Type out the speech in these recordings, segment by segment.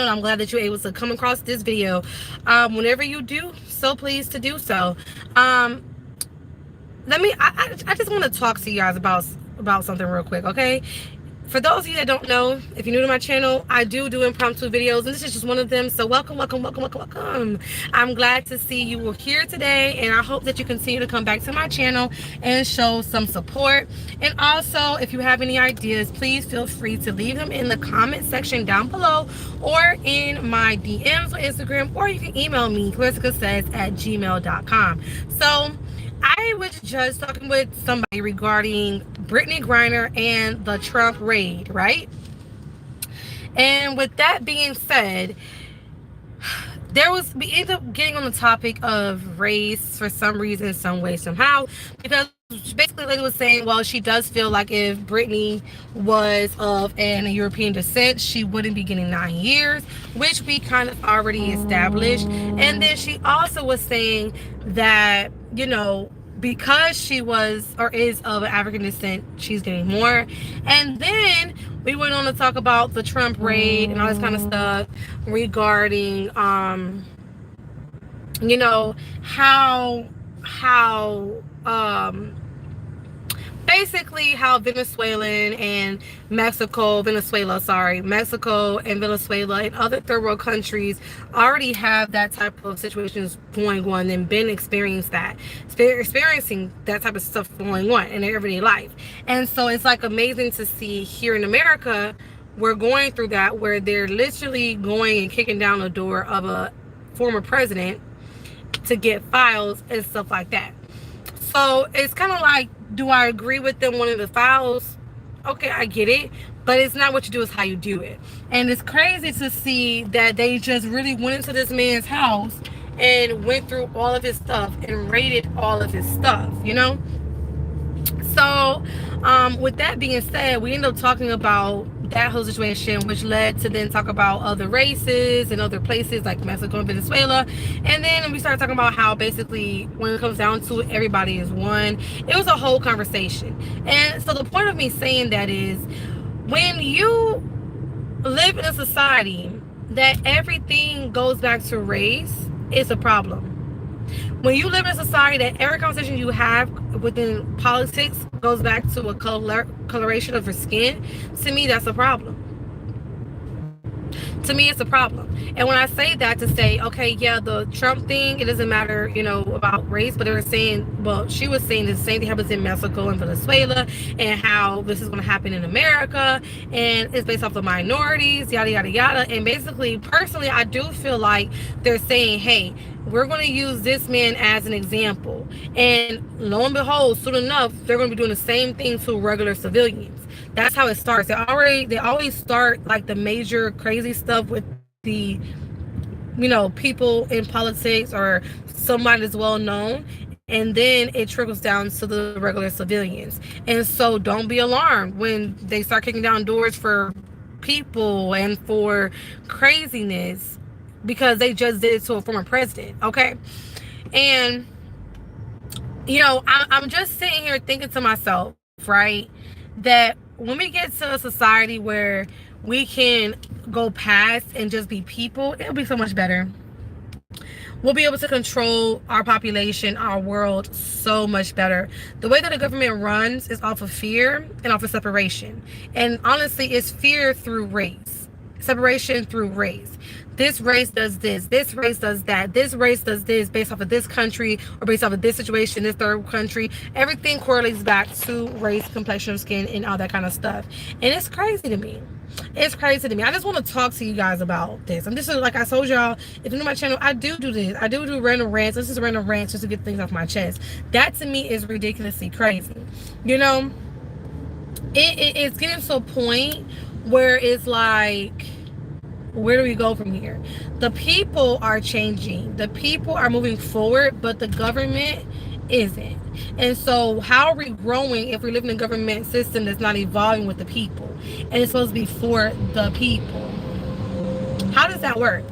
and I'm glad that you're able to come across this video. Whenever you do, so pleased to do so. I just want to talk to you guys about something real quick, okay? For those of you that don't know, if you're new to my channel, I do impromptu videos, and this is just one of them. So welcome, welcome, welcome, welcome, welcome. I'm glad to see you here today, and I hope that you continue to come back to my channel and show some support. And also, if you have any ideas, please feel free to leave them in the comment section down below or in my DMs on Instagram, or you can email me, Klarissicasays@gmail.com. So I was just talking with somebody regarding Brittney Griner and the Trump raid, right? And with that being said, we ended up getting on the topic of race for some reason, some way, somehow, because basically lady was saying, well, she does feel like if Brittney was of an European descent, she wouldn't be getting 9 years, which we kind of already established. And then she also was saying that, you know, because she was or is of African descent, she's getting more. And then we went on to talk about the Trump raid and all this kind of stuff regarding you know, how basically how Mexico and Venezuela and other third world countries already have that type of situations going on and been experiencing that type of stuff going on in their everyday life. And so it's like amazing to see here in America, we're going through that, where they're literally going and kicking down the door of a former president to get files and stuff like that. So it's kind of like, do I agree with them wanting the files? Okay, I get it, but it's not what you do, it's how you do it. And it's crazy to see that they just really went into this man's house and went through all of his stuff and raided all of his stuff, you know? So with that being said, we end up talking about that whole situation, which led to then talk about other races and other places like Mexico and Venezuela. And then we started talking about how basically when it comes down to it, everybody is one. It was a whole conversation. And so the point of me saying that is, when you live in a society that everything goes back to race, it's a problem. When you live in a society that every conversation you have within politics goes back to a coloration of your skin, to me, that's a problem. To me, it's a problem. And when I say that, to say, okay, yeah, the Trump thing, it doesn't matter, you know, about race, but they were saying, well, she was saying the same thing happens in Mexico and Venezuela, and how this is going to happen in America, and it's based off of minorities, yada, yada, yada. And basically, personally, I do feel like they're saying, hey, we're going to use this man as an example. And lo and behold, soon enough, they're going to be doing the same thing to regular civilians. That's how it starts. They always start like the major crazy stuff with the, you know, people in politics or somebody that's well known, and then it trickles down to the regular civilians. And so don't be alarmed when they start kicking down doors for people and for craziness, because they just did it to a former president, okay? And, you know, I'm just sitting here thinking to myself, right, that when we get to a society where we can go past and just be people, it'll be so much better. We'll be able to control our population, our world, so much better. The way that the government runs is off of fear and off of separation. And honestly, it's fear through race, separation through race. This race does this race does that, this race does this based off of this country, or based off of this situation, this third country. Everything correlates back to race, complexion of skin, and all that kind of stuff. And it's crazy to me. It's crazy to me. I just want to talk to you guys about this. I'm just, like I told y'all, if you're new to my channel, I do this. I do random rants. This is random rants just to get things off my chest. That to me is ridiculously crazy. You know, it's getting to a point where it's like, where do we go from here? The people are changing. The people are moving forward, but the government isn't. And so how are we growing if we live in a government system that's not evolving with the people? And it's supposed to be for the people. How does that work?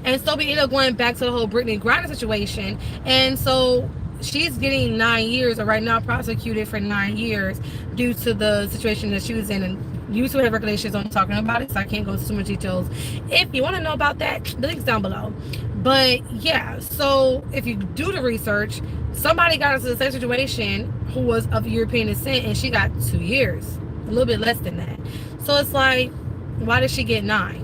And so we end up going back to the whole Brittney Griner situation. And so she's getting 9 years, or right now prosecuted for 9 years, due to the situation that she was in YouTube have regulations on talking about it, so I can't go into too much details. If you want to know about that, the link's down below. But yeah, so if you do the research, somebody got into the same situation who was of European descent, and she got 2 years, a little bit less than that. So it's like, why did she get 9?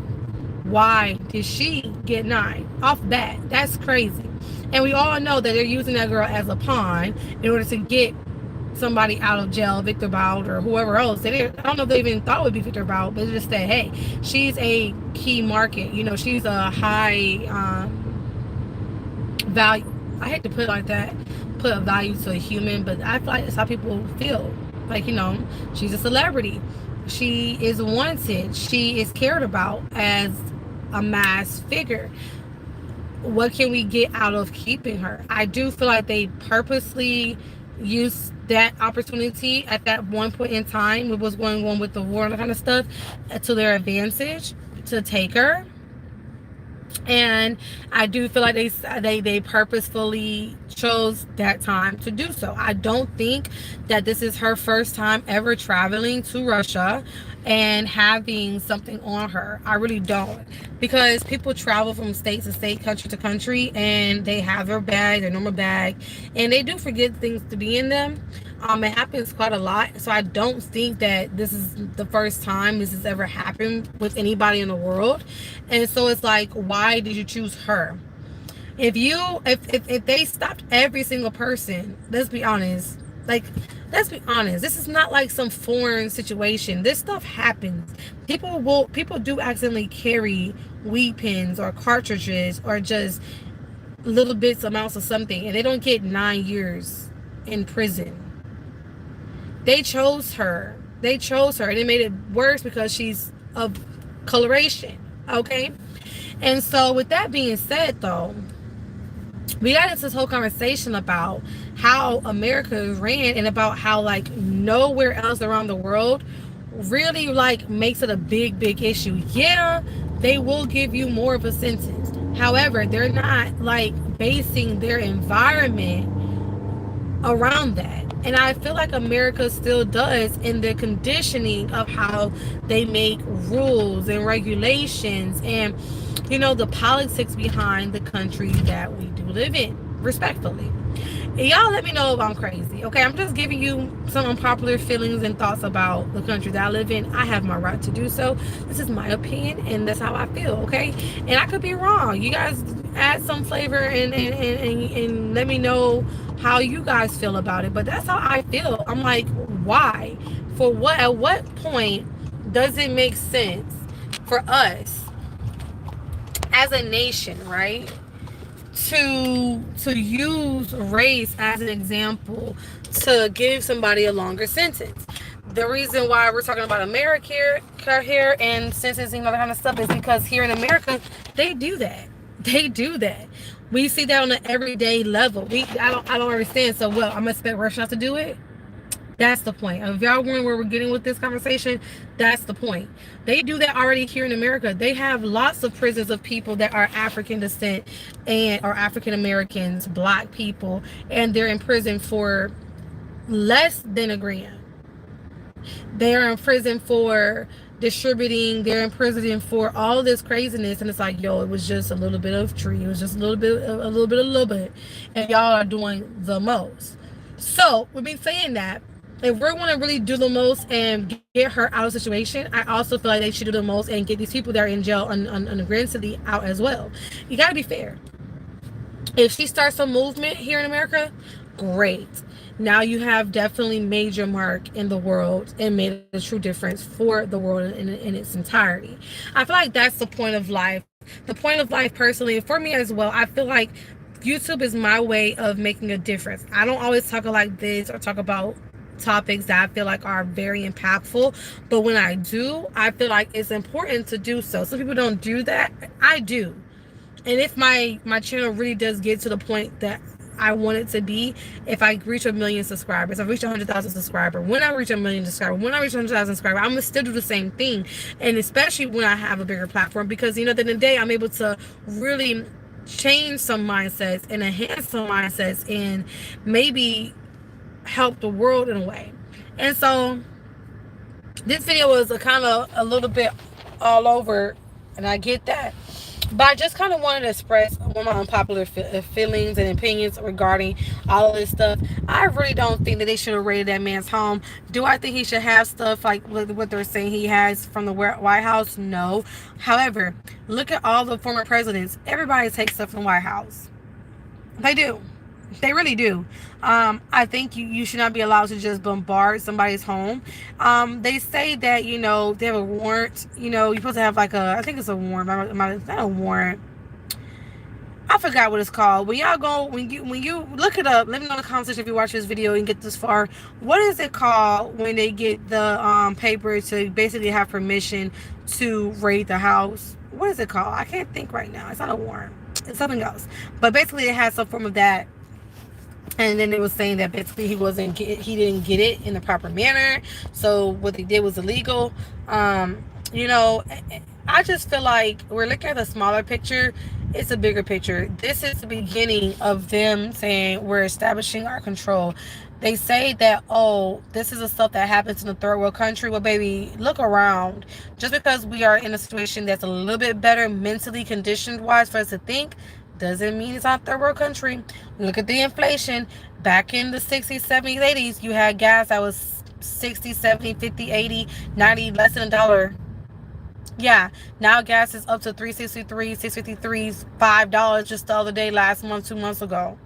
Why did she get 9 off bat? That's crazy. And we all know that they're using that girl as a pawn in order to get somebody out of jail, Victor Bout or whoever else. I don't know if they even thought it would be Victor Bout, but they just said, hey, she's a key market. You know, she's a high value. I hate to put it like that, put a value to a human, but I feel like that's how people feel. Like, you know, she's a celebrity. She is wanted. She is cared about as a mass figure. What can we get out of keeping her? I do feel like they purposely used that opportunity at that one point in time, what was going on with the war and that kind of stuff, to their advantage to take her. And I do feel like they purposefully chose that time to do so. I don't think that this is her first time ever traveling to Russia and having something on her. I really don't, because people travel from state to state, country to country, and they have their bag, their normal bag, and they do forget things to be in them. It happens quite a lot, so I don't think that this is the first time this has ever happened with anybody in the world. And so it's like, why did you choose her? If they stopped every single person, let's be honest, this is not like some foreign situation. This stuff happens. People do accidentally carry weed pens or cartridges or just little bits amounts of something, and they don't get 9 years in prison. They chose her, and it made it worse because she's of coloration. Okay. And so with that being said, though, we got into this whole conversation about how America ran, and about how like nowhere else around the world really like makes it a big issue. Yeah, they will give you more of a sentence. However, they're not like basing their environment around that. And I feel like America still does in the conditioning of how they make rules and regulations, and, you know, the politics behind the country that we do live in, respectfully. And y'all let me know if I'm crazy, okay? I'm just giving you some unpopular feelings and thoughts about the country that I live in. I have my right to do so. This is my opinion, and that's how I feel, okay? And I could be wrong. You guys add some flavor and let me know how you guys feel about it. But that's how I feel. I'm like, why? For what? At what point does it make sense for us as a nation, right, to use race as an example to give somebody a longer sentence? The reason why we're talking about America here and sentencing and all that kind of stuff is because here in America, they do that. We see that on an everyday level. I don't understand. So what? I'm gonna expect Russia not to do it? That's the point. If y'all wondering where we're getting with this conversation, that's the point. They do that already here in America. They have lots of prisons of people that are African descent and are African Americans, black people, and they're in prison for less than a gram. They're in prison for distributing, they're in prison for all this craziness, and it's like, yo, it was just a little bit of tree, it was just a little bit, and y'all are doing the most. So with me saying that, if we're going to really do the most and get her out of the situation, I also feel like they should do the most and get these people that are in jail on the grand city out as well. You got to be fair. If she starts a movement here in America, great. Now you have definitely made your mark in the world and made a true difference for the world in its entirety. I feel like that's the point of life. The point of life, personally, and for me as well, I feel like YouTube is my way of making a difference. I don't always talk like this or talk about topics that I feel like are very impactful, but when I do, I feel like it's important to do so. Some people don't do that. I do. And if my channel really does get to the point that I want it to be, if I reach 1 million subscribers, I reach 100,000 subscribers, when I reach 1 million subscribers, when I reach 100,000 subscribers, I'm gonna still do the same thing. And especially when I have a bigger platform, because, you know, at the end of the day, I'm able to really change some mindsets and enhance some mindsets and maybe help the world in a way. And so This video was a kind of a little bit all over, and I get that. But I just kind of wanted to express one of my unpopular feelings and opinions regarding all of this stuff. I really don't think that they should have raided that man's home. Do I think he should have stuff like what they're saying he has from the White House? No. However, look at all the former presidents. Everybody takes stuff from the White House. They do. They really do. I think you should not be allowed to just bombard somebody's home. They say that, they have a warrant. You're supposed to have like I think it's a warrant. Not a warrant. I forgot what it's called. When you look it up, let me know in the comment section if you watch this video and get this far. What is it called when they get the paper to basically have permission to raid the house? What is it called? I can't think right now. It's not a warrant. It's something else. But basically, it has some form of that. And then it was saying that basically he didn't get it in the proper manner, so what they did was illegal. You know, I just feel like we're looking at the smaller picture. It's a bigger picture. This is the beginning of them saying we're establishing our control. They say that, oh, this is the stuff that happens in a third world country. Well, baby, look around. Just because we are in a situation that's a little bit better mentally conditioned wise for us to think, doesn't mean it's not a third world country. Look at the inflation. Back in the 60s, 70s, 80s, you had gas that was 60, 70, 50, 80, 90, less than $1. Yeah, now gas is up to 363, 653, $5 just the other day, last month, 2 months ago.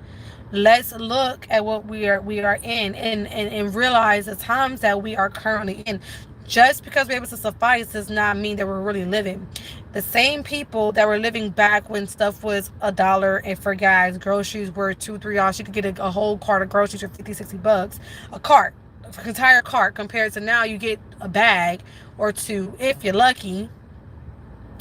Let's look at what we are in and realize the times that we are currently in. Just because we're able to suffice does not mean that we're really living. The same people that were living back when stuff was $1, and for guys, groceries were $2, $3. You could get a whole cart of groceries for 50, 60 bucks. A cart, an entire cart, compared to now you get a bag or two if you're lucky.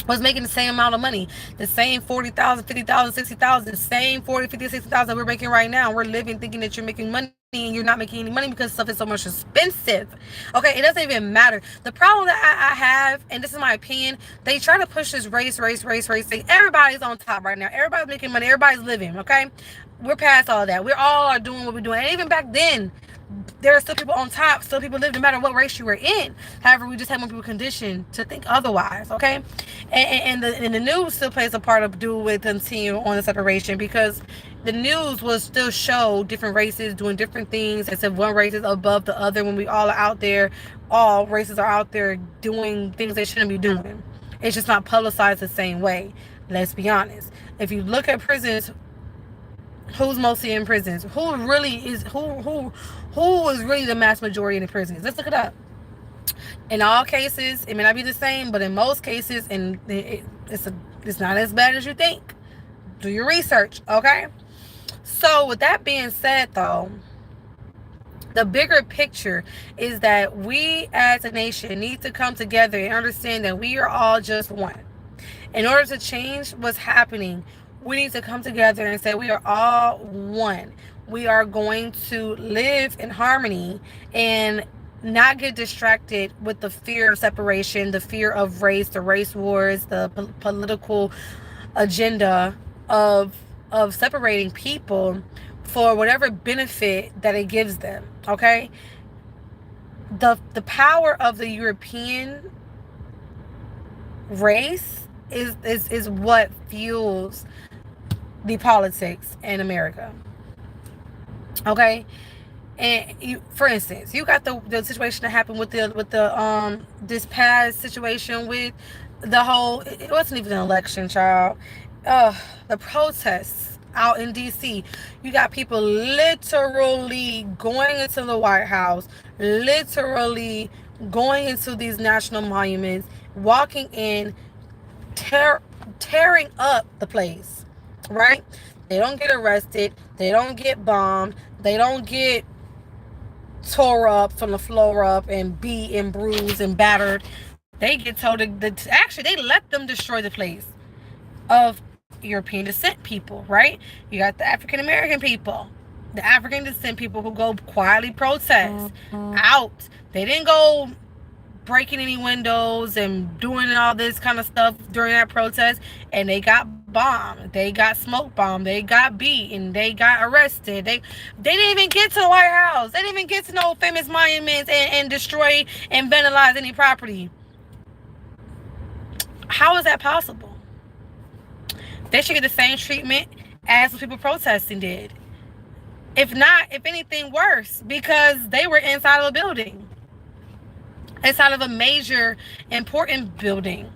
Was making the same amount of money, the same 40,000, 50,000, 60,000, same 40, 50, 60,000 that we're making right now. We're living thinking that you're making money and you're not making any money because stuff is so much expensive. Okay, it doesn't even matter. The problem that I have, and this is my opinion, they try to push this race thing. Everybody's on top right now. Everybody's making money. Everybody's living. Okay, we're past all of that. We all are doing what we're doing. And even back then, there are still people on top, still people live no matter what race you were in. However, we just have more people conditioned to think otherwise, okay? And the news still plays a part of do with continue on the separation, because the news will still show different races doing different things as if one race is above the other, when we all are out there, all races are out there doing things they shouldn't be doing. It's just not publicized the same way. Let's be honest. If you look at prisons, who's mostly in prisons? Who is really the mass majority in the prisons? Let's look it up. In all cases, it may not be the same, but in most cases, and it's not as bad as you think. Do your research, okay? So with that being said, though, the bigger picture is that we as a nation need to come together and understand that we are all just one. In order to change what's happening, we need to come together and say we are all one. We are going to live in harmony and not get distracted with the fear of separation, the fear of race, the race wars, the political agenda of separating people for whatever benefit that it gives them. Okay? The power of the European race is what fuels the politics in America. Okay? And for instance, you got the situation that happened with the this past situation with the whole, it wasn't even an election, child. The protests out in DC. You got people literally going into the White House, literally going into these national monuments, walking in, tearing up the place, right? They don't get arrested, they don't get bombed, they don't get tore up from the floor up and beat and bruised and battered. They get told actually they let them destroy the place of European descent people, right? You got the African American people, the African descent people who go quietly protest out. They didn't go breaking any windows and doing all this kind of stuff during that protest, and they got bombed, they got smoke bombed, they got beat, and they got arrested. They didn't even get to the White House. They didn't even get to no famous monuments and destroy and vandalize any property. How is that possible? They should get the same treatment as the people protesting did. If not, if anything worse, because they were inside of a building. Inside of a major, important building.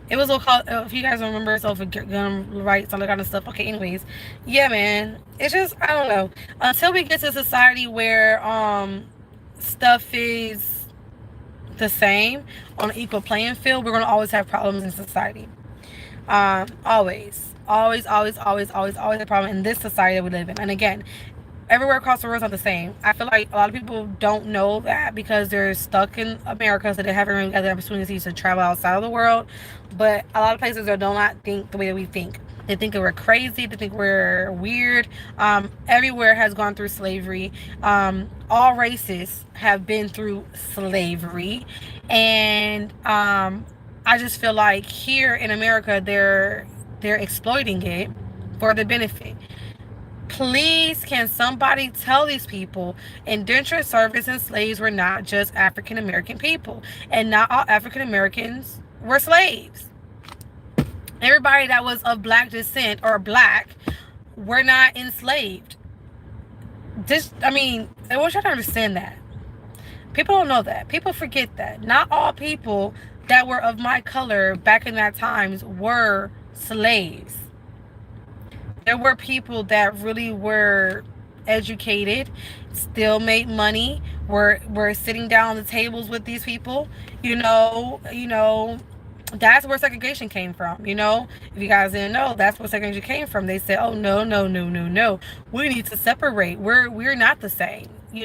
It was called, if you guys remember, it's over gun rights, all that kind of stuff. Okay, anyways. Yeah, man. It's just, I don't know. Until we get to a society where stuff is the same on an equal playing field, we're going to always have problems in society. Always a problem in this society that we live in. And again, everywhere across the world is not the same. I feel like a lot of people don't know that because they're stuck in America, so they haven't really got the opportunities to travel outside of the world. But a lot of places do not think the way that we think. They think that we're crazy. They think we're weird. Everywhere has gone through slavery. All races have been through slavery. And I just feel like here in America, they're exploiting it for the benefit. Please, can somebody tell these people indentured servants and slaves were not just African American people, and not all African Americans were slaves. Everybody that was of black descent or black were not enslaved. I want you to understand that. People don't know that. People forget that. Not all people that were of my color back in that times were slaves. There were people that really were educated, still made money, were sitting down on the tables with these people. That's where segregation came from. If you guys didn't know, that's where segregation came from. They said, oh, no. We need to separate. We're not the same. We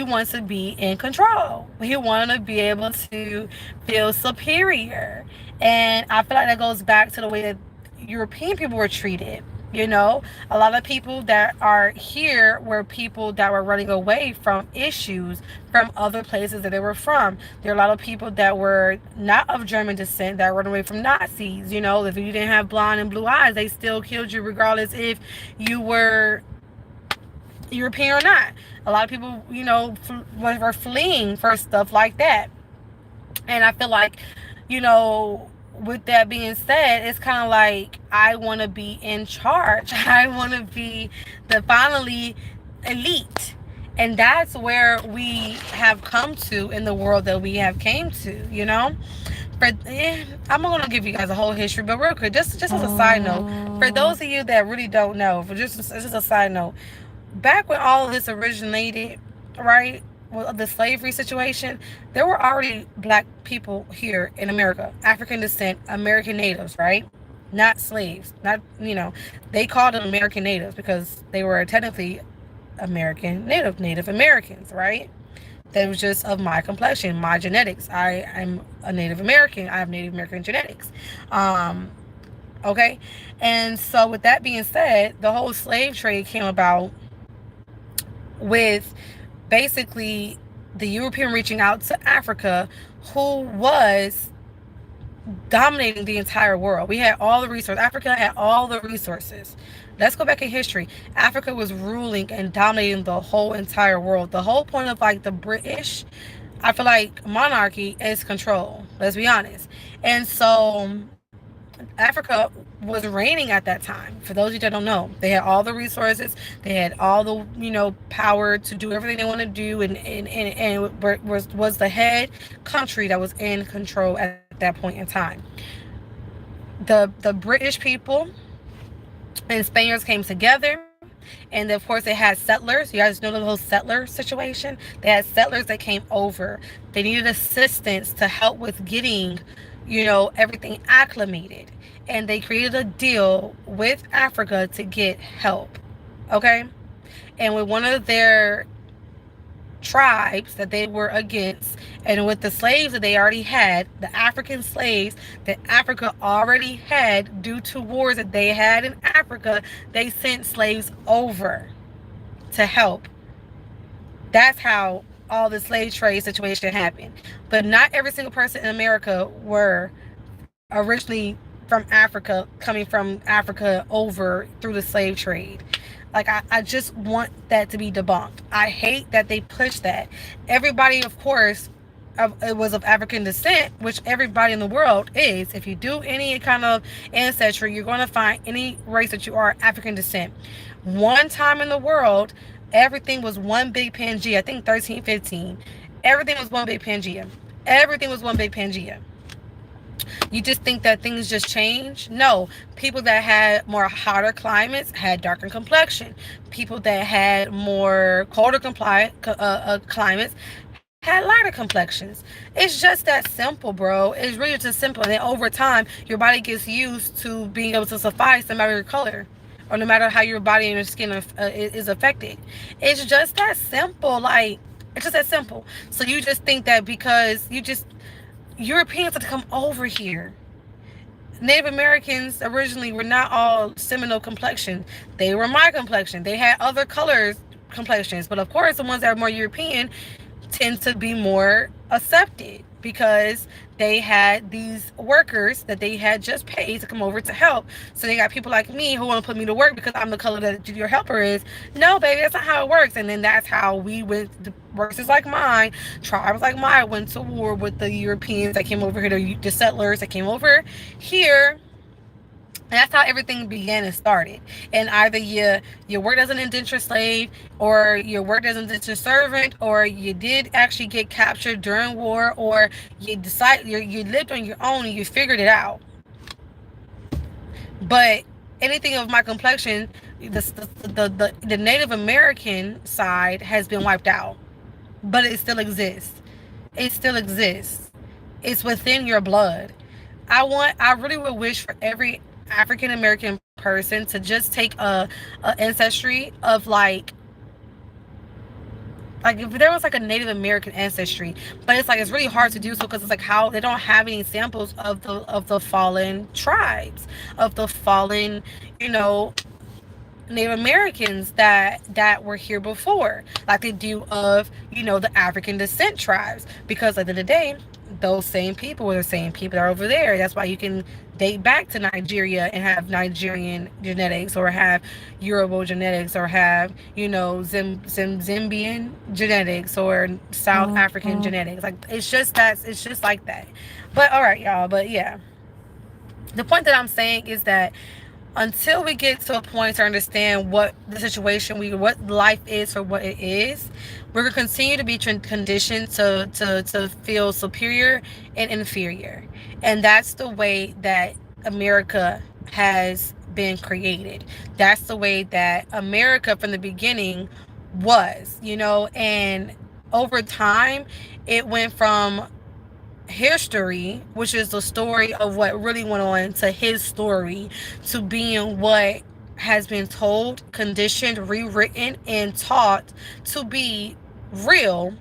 want to be in control. We want to be able to feel superior. And I feel like that goes back to the way that European people were treated. A lot of people that are here were people that were running away from issues from other places that they were from. There are a lot of people that were not of German descent that run away from Nazis. If you didn't have blonde and blue eyes, they still killed you regardless if you were European or not. A lot of people, were fleeing for stuff like that. And I feel like, with that being said, it's kind of like I want to be in charge. I want to be the finally elite. And that's where we have come to in the world that we have came to, I'm going to give you guys a whole history, but real quick, just as a side note, for those of you that really don't know, just a side note, back when all of this originated, right? Well, the slavery situation, there were already black people here in America, African descent, American natives, right? Not slaves. They called them American natives because they were technically American Native Americans, right? That was just of my complexion, my genetics. I'm a Native American. I have Native American genetics. Okay? And so with that being said, the whole slave trade came about with basically the European reaching out to Africa, who was dominating the entire world. We had all the resources. Africa had all the resources. Let's go back in history. Africa was ruling and dominating the whole entire world. The whole point of the British, I feel like monarchy is control. Let's be honest. And so Africa was reigning at that time. For those of you that don't know, they had all the resources, they had all the power to do everything they want to do, and was the head country that was in control at that point in time. The British people and Spaniards came together, and of course they had settlers. You guys know the whole settler situation. They had settlers that came over. They needed assistance to help with getting everything acclimated, and they created a deal with Africa to get help. Okay? And with one of their tribes that they were against, and with the slaves that they already had, the African slaves that Africa already had due to wars that they had in Africa, they sent slaves over to help. That's how all the slave trade situation happened. But not every single person in America were originally from Africa, coming from Africa over through the slave trade. Like, I just want that to be debunked. I hate that they push that. Everybody, of course, it was of African descent, which everybody in the world is. If you do any kind of ancestry, you're going to find any race that you are African descent. One time in the world, everything was one big Pangea. I think 1315. Everything was one big Pangea. Everything was one big Pangea. You just think that things just change? No. People that had more hotter climates had darker complexion. People that had more colder climates had lighter complexions. It's just that simple, bro. It's really just simple. And then over time, your body gets used to being able to suffice no matter your color, or no matter how your body and your skin is affected. It's just that simple. Like, it's just that simple. So you just think that because Europeans had to come over here. Native Americans originally were not all Seminole complexion. They were my complexion. They had other colors complexions, but of course the ones that are more European tend to be more accepted because they had these workers that they had just paid to come over to help. So they got people like me who want to put me to work because I'm the color that your helper is. No, baby, that's not how it works. And then that's how we went, races like mine, tribes like mine went to war with the Europeans that came over here, the settlers that came over here. And that's how everything began and started. And either you worked as an indentured slave, or you worked as an indentured servant, or you did actually get captured during war, or you lived on your own and you figured it out. But anything of my complexion, the Native American side has been wiped out. But it still exists. It still exists. It's within your blood. I really would wish for every African American person to just take a ancestry of like if there was like a Native American ancestry, but it's like it's really hard to do so because it's like how they don't have any samples of the fallen tribes, of the fallen, Native Americans that were here before, like they do of the African descent tribes, because at the end of the day, those same people were the same people that are over there. That's why you can date back to Nigeria and have Nigerian genetics, or have Yoruba genetics, or have Zambian genetics, or South African genetics. Like it's just like that. But all right, y'all. But yeah, the point that I'm saying is that until we get to a point to understand what the situation what life is for what it is, we're going to continue to be conditioned to feel superior and inferior. And that's the way that America has been created. That's the way that America from the beginning was, and over time it went from history, which is the story of what really went on, to his story, to being what has been told, conditioned, rewritten, and taught to be real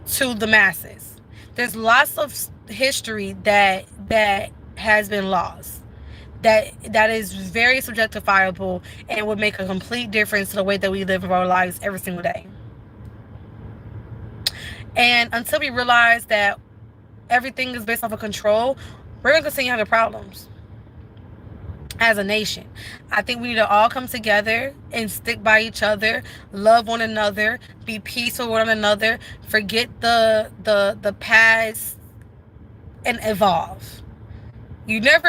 to the masses. There's lots of history that has been lost, that is very subjectifiable and would make a complete difference to the way that we live our lives every single day. And until we realize that everything is based off of control, we're going to continue having problems as a nation. I think we need to all come together and stick by each other, love one another, be peaceful with one another, forget the past, and evolve. You forget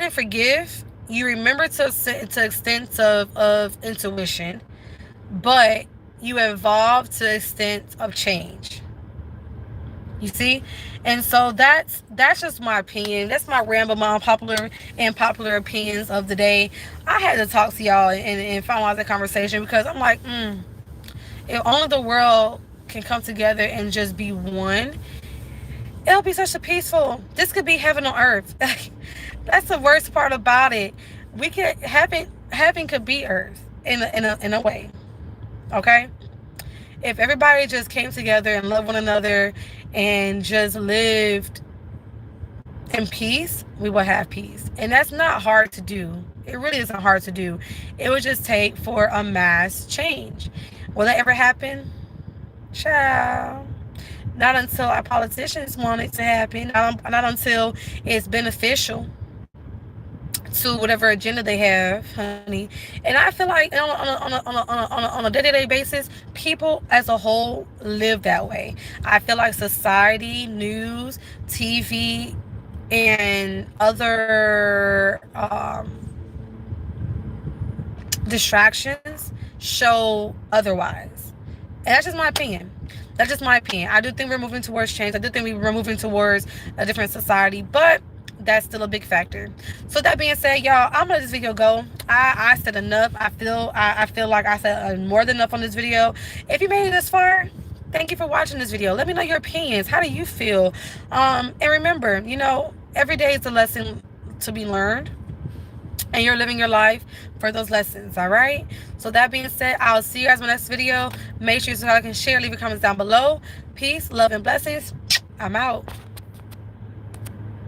and forgive. You remember to extent of intuition, but you evolve to the extent of change. You see? And so that's just my opinion. That's my ramble, my unpopular and popular opinions of the day. I had to talk to y'all and finalize the conversation, because I'm like, if only the world can come together and just be one, it'll be such a peaceful. This could be heaven on earth. That's the worst part about it. We could heaven could be earth in a way. Okay? If everybody just came together and loved one another and just lived in peace, we will have peace. And that's not hard to do. It really isn't hard to do. It would just take for a mass change. Will that ever happen? Ciao. Not until our politicians want it to happen. Not until it's beneficial to whatever agenda they have, honey. And I feel like on a day-to-day basis, people as a whole live that way. I feel like society, news, TV, and other distractions show otherwise. And that's just my opinion. That's just my opinion. I do think we're moving towards change. I do think we're moving towards a different society, but that's still a big factor. So that being said, y'all, I'm gonna let this video go. I said enough. I feel like I said more than enough on this video. If you made it this far, thank you for watching this video. Let me know your opinions. How do you feel? And remember, every day is a lesson to be learned, and you're living your life for those lessons. All right, so that being said, I'll see you guys in my next video. Make sure you can share, leave your comments down below. Peace, love, and blessings. I'm out.